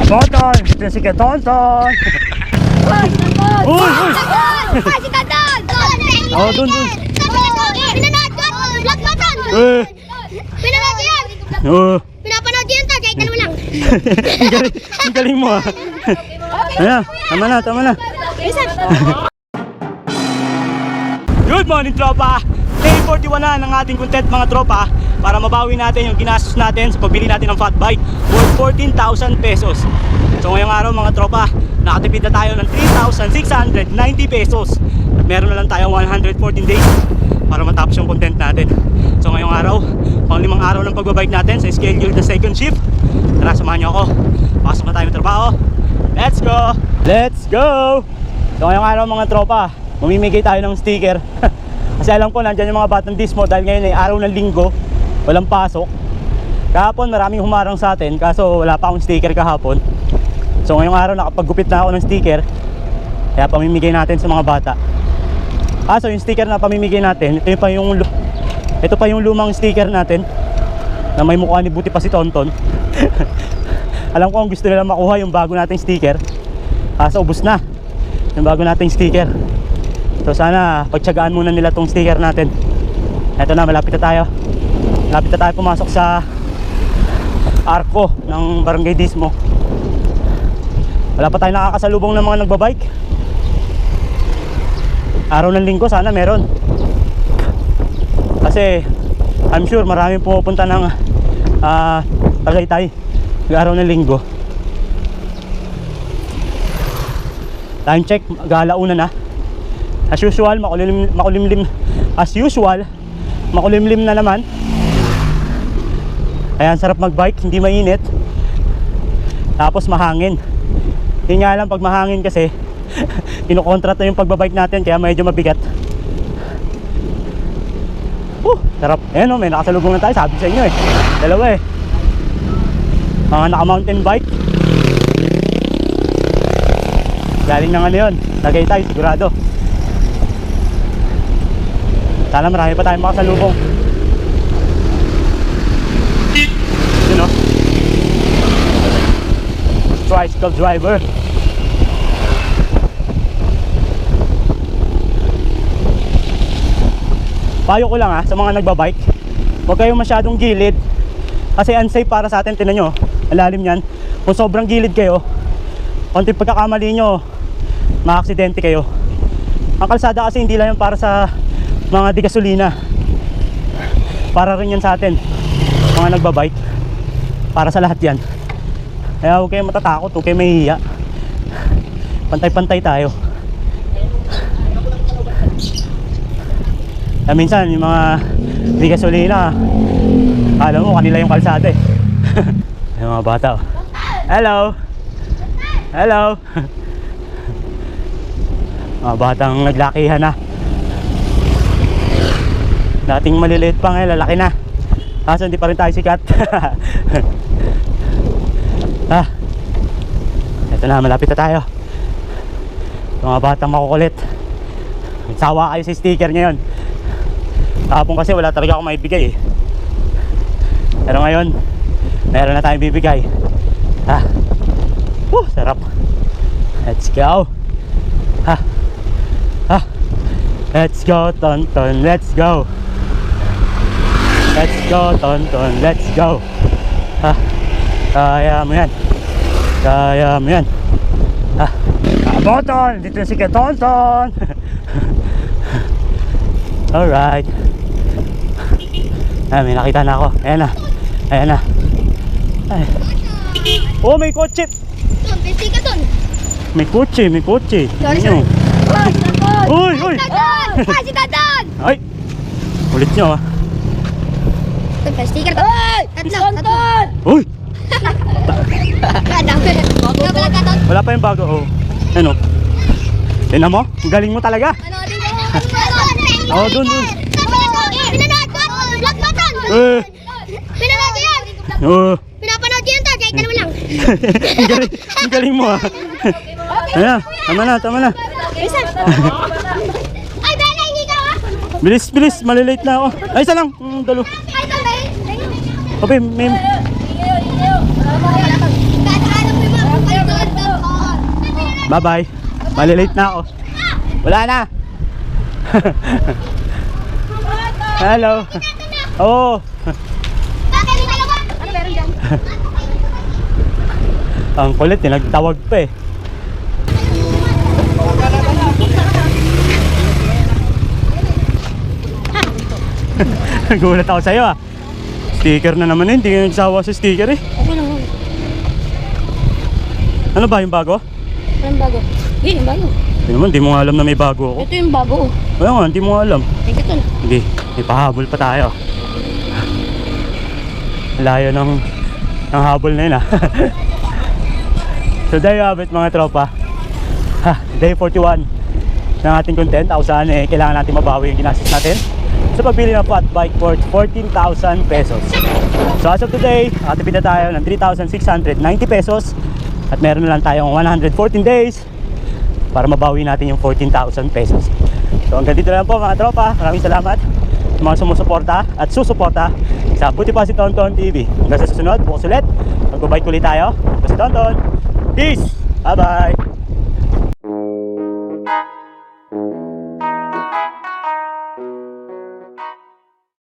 Tonton! Ito si Tonton! Uy! Uy! Si Tonton! Oh, dun! Pinanood ko! Vlog mo, Ton! Pinanood ko yan! Pinapanood ko yan, Ton! Kahit dalawa lang. Ang galing mo ah. Ayan, tama na. Good morning, tropa! Day 41 na ng ating content, mga tropa, para mabawi natin yung ginastos natin sa pagbili natin ng fat bike worth 14,000 pesos. So ngayong araw, mga tropa, nakatipid na tayo ng 3,690 pesos. At meron na lang tayo 114 days para matapos yung content natin. So ngayong araw, pang 5 araw ng pagbabike natin sa schedule na second shift. Tara, samahan niyo ako. Pasok na tayo ng trabaho. Let's go! Let's go! So ngayong araw, mga tropa, mamimigay tayo ng sticker. Kasi alam ko nandyan yung mga batang dismo dahil ngayon ay araw ng linggo, walang pasok. Kahapon maraming humarang sa atin, kaso wala pa akong sticker kahapon. So ngayong araw nakapaggupit na ako ng sticker, kaya pamimigay natin sa mga bata. So yung sticker na pamimigay natin, ito pa yung lumang sticker natin na may mukha ni Buti pa si Tonton. Alam ko ang gusto nila makuha yung bago nating sticker, kaso ubos na yung bago nating sticker. So sana pagtsagaan muna nila tong sticker natin. Eto na, malapit na tayo pumasok sa arko ng Barangay Dismo. Wala pa tayong nakakasalubong ng mga nagbabike. Araw ng linggo, sana meron. Kasi I'm sure maraming pumupunta ng Tagaytay araw ng linggo. Time check, galauna na. As usual, makulimlim na naman. Kaya ang sarap magbike, hindi mainit. Tapos mahangin. Yun nga lang, pag mahangin kasi kinukontra na yung pagbabike natin, kaya medyo mabigat. Sarap. Ayan o, may nakasalubong na tayo, sabi sa inyo dalawa mga naka mountain bike. Galing ng ano yun, Tagaytay sigurado. Sana marami pa tayong makasalubong. Yun o, tricycle driver. Payo ko lang sa mga nagbabike, huwag kayong masyadong gilid. Kasi unsafe para sa atin. Tingnan nyo, ang lalim yan. Kung sobrang gilid kayo, konting pagkakamali nyo, maka-aksidente kayo. Ang kalsada kasi hindi lang yan para sa mga di gasolina, para rin yan sa atin mga nagbabike. Para sa lahat yan. Kaya huwag kayong matatakot, huwag kayong mahihiya. Pantay-pantay tayo. Minsan yung mga di gasolina, alam mo kanila yung kalsada yung mga bata Hello. Mga batang naglakihan na. Dating maliliit pa ngayon, lalaki na. Kaso hindi pa rin tayo sikat. Ito na, malapit na tayo. Mga batang makukulit, magsawa kayo sa sticker ngayon. Kahapon kasi wala talaga akong maibigay pero ngayon meron na tayong bibigay. Sarap. Let's go. Let's go, Tonton. Let's go. Let's go, Tonton. Let's go. Kaya mo yan. Tonton, dito si Tonton. Alright. May nakita na ako. Ayan na. Oh, may kotse. Pesti ka, Ton. May kotse. Sorry. Uy! Si Tonton! Ay! Ulit nyo Ton, pesti ka. Tatlo. Uy! Wala pa yung bago. Ano? Tignan mo? Ang galing mo talaga. Dun. Pinanood ko! Vlog mo, Ton! Pinanood ko yan! Pinapanood ko yan, Ton! Kahit dalawa lang. Ang galing mo Ayan, tama na. Ay, Bella, hindi ka Bilis, malilate na ako. Ay, isa lang. Dalo. Ay, Ton, Okay, may... Bye-bye. Malilate na ako. Wala na. Hello. Oo. Ano meron dyan? Ang kulit, nagtawag pa eh. Gulat ako sa'yo ah. Sticker na naman eh, hindi ka nagsawa sa sticker eh. Okay lang. Ano ba yung bago? Anong bago? Hindi, yung bago. Hindi naman, hindi mo nga alam na may bago ako. Ito yung bago. Wala nga, hindi mo nga alam. Thank you, tol. Hindi, may pahabol pa tayo. Layo ng habol na yun ah. So there you have it mga tropa. Day 41 ng ating content. Ako saan eh, kailangan natin mabawi yung ginastos natin sa pagbili ng fat bike for 14,000 pesos. So as of today, atipid na tayo ng 3,690 pesos. At meron na lang tayong 114 days para mabawi natin yung 14,000 pesos. So hanggang dito na lang po mga tropa. Maraming salamat sa mga sumusuporta at susuporta sa Buti Pa si Tonton TV. Hanggang sa susunod, bukas ulit. Magbabike ulit tayo. Ito si Tonton. Peace! Bye bye!